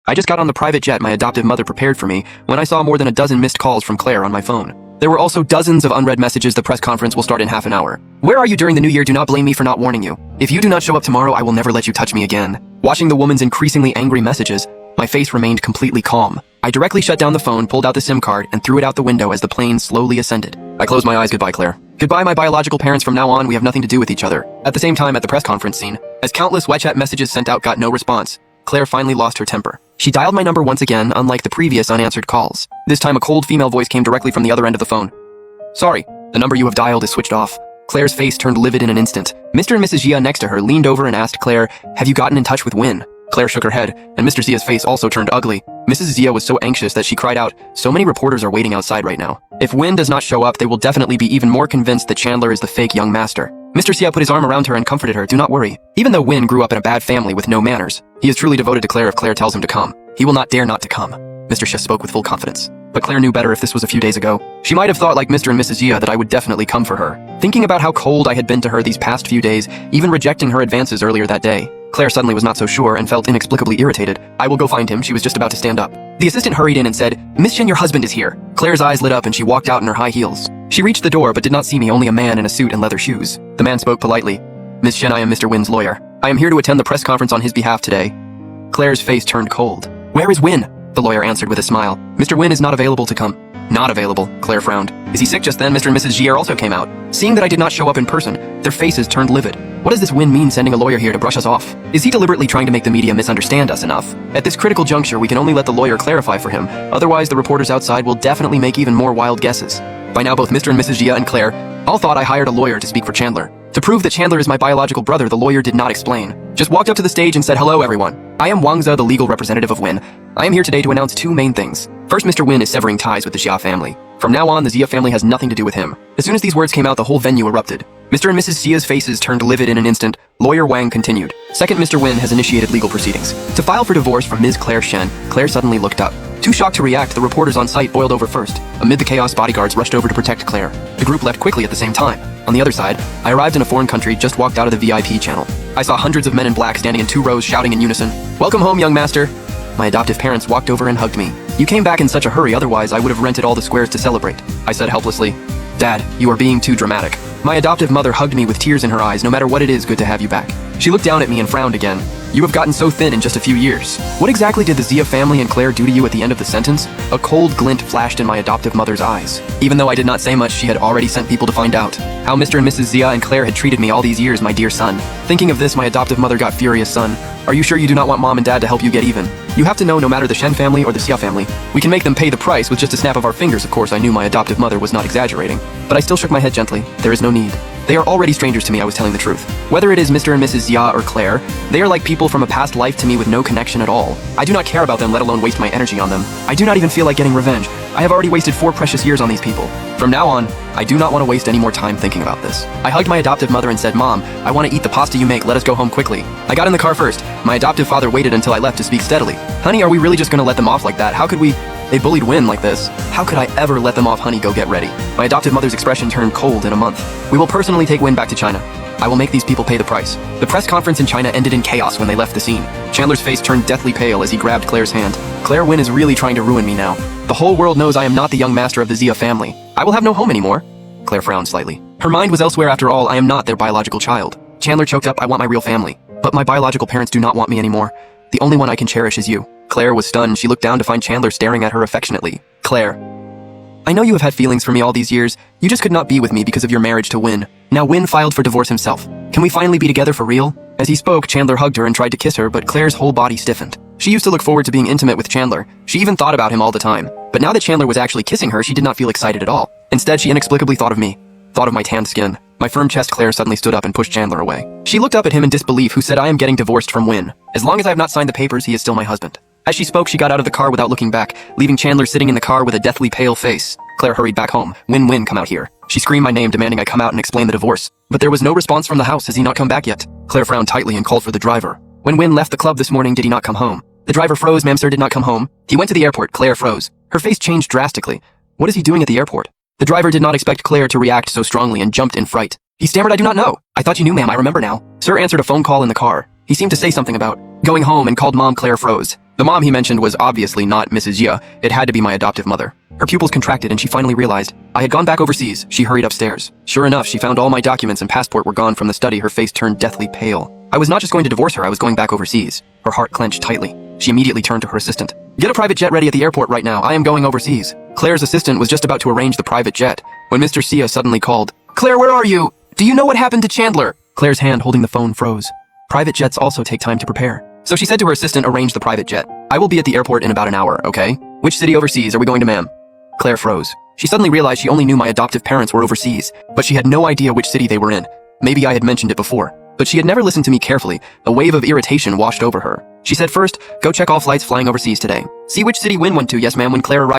I just got on the private jet my adoptive mother prepared for me when I saw more than a dozen missed calls from Claire on my phone. There were also dozens of unread messages. The press conference will start in half an hour. Where are you during the new year? Do not blame me for not warning you. If you do not show up tomorrow, I will never let you touch me again. Watching the woman's increasingly angry messages, my face remained completely calm. I directly shut down the phone, pulled out the SIM card, and threw it out the window as the plane slowly ascended. I closed my eyes. Goodbye, Claire. Goodbye, my biological parents. From now on, we have nothing to do with each other. At the same time, at the press conference scene, as countless WeChat messages sent out got no response, Claire finally lost her temper. She dialed my number once again, unlike the previous unanswered calls. This time, a cold female voice came directly from the other end of the phone. Sorry, the number you have dialed is switched off. Claire's face turned livid in an instant. Mr. and Mrs. Jia next to her leaned over and asked Claire, have you gotten in touch with Win? Claire shook her head, and Mr. Zia's face also turned ugly. Mrs. Zia was so anxious that she cried out, so many reporters are waiting outside right now. If Win does not show up, they will definitely be even more convinced that Chandler is the fake young master. Mr. Xia put his arm around her and comforted her. Do not worry. Even though Win grew up in a bad family with no manners, he is truly devoted to Claire. If Claire tells him to come, he will not dare not to come. Mr. Xia spoke with full confidence. But Claire knew better. If this was a few days ago, she might have thought like Mr. and Mrs. Xia that I would definitely come for her. Thinking about how cold I had been to her these past few days, even rejecting her advances earlier that day, Claire suddenly was not so sure and felt inexplicably irritated. I will go find him. She was just about to stand up. The assistant hurried in and said, Miss Shen, your husband is here. Claire's eyes lit up and she walked out in her high heels. She reached the door but did not see me, only a man in a suit and leather shoes. The man spoke politely. Miss Shen, I am Mr. Win's lawyer. I am here to attend the press conference on his behalf today. Claire's face turned cold. Where is Win? The lawyer answered with a smile. Mr. Win is not available to come. Not available, Claire frowned. Is he sick? Just then, Mr. and Mrs. Gier also came out. Seeing that I did not show up in person, their faces turned livid. What does this Win mean, sending a lawyer here to brush us off? Is he deliberately trying to make the media misunderstand us enough? At this critical juncture, we can only let the lawyer clarify for him. Otherwise, the reporters outside will definitely make even more wild guesses. By now, both Mr. and Mrs. Gia and Claire all thought I hired a lawyer to speak for Chandler. To prove that Chandler is my biological brother, the lawyer did not explain. Just walked up to the stage and said, hello, everyone. I am Wang Ze, the legal representative of Win. I am here today to announce two main things. First, Mr. Win is severing ties with the Xia family. From now on, the Xia family has nothing to do with him. As soon as these words came out, the whole venue erupted. Mr. and Mrs. Xia's faces turned livid in an instant. Lawyer Wang continued. Second, Mr. Win has initiated legal proceedings to file for divorce from Ms. Claire Shen. Claire suddenly looked up. Too shocked to react, the reporters on site boiled over first. Amid the chaos, bodyguards rushed over to protect Claire. The group left quickly at the same time. On the other side, I arrived in a foreign country, just walked out of the VIP channel. I saw hundreds of men in black standing in 2 rows shouting in unison, "Welcome home, young master." My adoptive parents walked over and hugged me. You came back in such a hurry, otherwise I would have rented all the squares to celebrate. I said helplessly, Dad, you are being too dramatic. My adoptive mother hugged me with tears in her eyes. No matter what it is, good to have you back. She looked down at me and frowned again. You have gotten so thin in just a few years. What exactly did the Xia family and Claire do to you at the end of the sentence? A cold glint flashed in my adoptive mother's eyes. Even though I did not say much, she had already sent people to find out how Mr. and Mrs. Xia and Claire had treated me all these years, my dear son. Thinking of this, my adoptive mother got furious. Son, are you sure you do not want Mom and Dad to help you get even? You have to know, no matter the Shen family or the Xia family, we can make them pay the price with just a snap of our fingers. Of course, I knew my adoptive mother was not exaggerating, but I still shook my head gently. There is no need. They are already strangers to me. I was telling the truth. Whether it is Mr. and Mrs. Xia or Claire, they are like people from a past life to me with no connection at all. I do not care about them, let alone waste my energy on them. I do not even feel like getting revenge. I have already wasted 4 precious years on these people. From now on, I do not want to waste any more time thinking about this. I hugged my adoptive mother and said, Mom, I want to eat the pasta you make. Let us go home quickly. I got in the car first. My adoptive father waited until I left to speak steadily. Honey, are we really just going to let them off like that? How could we? They bullied Win like this. How could I ever let them off? Honey, go get ready. My adoptive mother's expression turned cold in a month. We will personally take Win back to China. I will make these people pay the price. The press conference in China ended in chaos when they left the scene. Chandler's face turned deathly pale as he grabbed Claire's hand. Claire, Win is really trying to ruin me now. The whole world knows I am not the young master of the Xia family. I will have no home anymore. Claire frowned slightly. Her mind was elsewhere. After all, I am not their biological child. Chandler choked up. I want my real family. But my biological parents do not want me anymore. The only one I can cherish is you. Claire was stunned. She looked down to find Chandler staring at her affectionately. Claire, I know you have had feelings for me all these years. You just could not be with me because of your marriage to Win. Now Win filed for divorce himself. Can we finally be together for real? As he spoke, Chandler hugged her and tried to kiss her, but Claire's whole body stiffened. She used to look forward to being intimate with Chandler. She even thought about him all the time. But now that Chandler was actually kissing her, she did not feel excited at all. Instead, she inexplicably thought of me. Thought of my tanned skin. My firm chest. Claire suddenly stood up and pushed Chandler away. She looked up at him in disbelief, who said, I am getting divorced from Win. As long as I have not signed the papers, he is still my husband. As she spoke, she got out of the car without looking back, leaving Chandler sitting in the car with a deathly pale face. Claire hurried back home. Win, come out here. She screamed my name, demanding I come out and explain the divorce. But there was no response from the house. Has he not come back yet? Claire frowned tightly and called for the driver. When Win left the club this morning, did he not come home? The driver froze. Ma'am, sir, did not come home. He went to the airport. Claire froze. Her face changed drastically. What is he doing at the airport? The driver did not expect Claire to react so strongly and jumped in fright. He stammered, I do not know. I thought you knew, ma'am. I remember now. Sir answered a phone call in the car. He seemed to say something about going home and called Mom. Claire froze. The mom he mentioned was obviously not Mrs. Yeh. It had to be my adoptive mother. Her pupils contracted and she finally realized I had gone back overseas. She hurried upstairs. Sure enough, she found all my documents and passport were gone from the study. Her face turned deathly pale. I was not just going to divorce her, I was going back overseas. Her heart clenched tightly. She immediately turned to her assistant. Get a private jet ready at the airport right now. I am going overseas. Claire's assistant was just about to arrange the private jet when Mr. Sia suddenly called. Claire, where are you? Do you know what happened to Chandler? Claire's hand holding the phone froze. Private jets also take time to prepare. So she said to her assistant, arrange the private jet. I will be at the airport in about an hour, okay? Which city overseas are we going to, ma'am? Claire froze. She suddenly realized she only knew my adoptive parents were overseas, but she had no idea which city they were in. Maybe I had mentioned it before, but she had never listened to me carefully. A wave of irritation washed over her. She said first, go check all flights flying overseas today. See which city Win went to. Yes, ma'am. When Claire arrived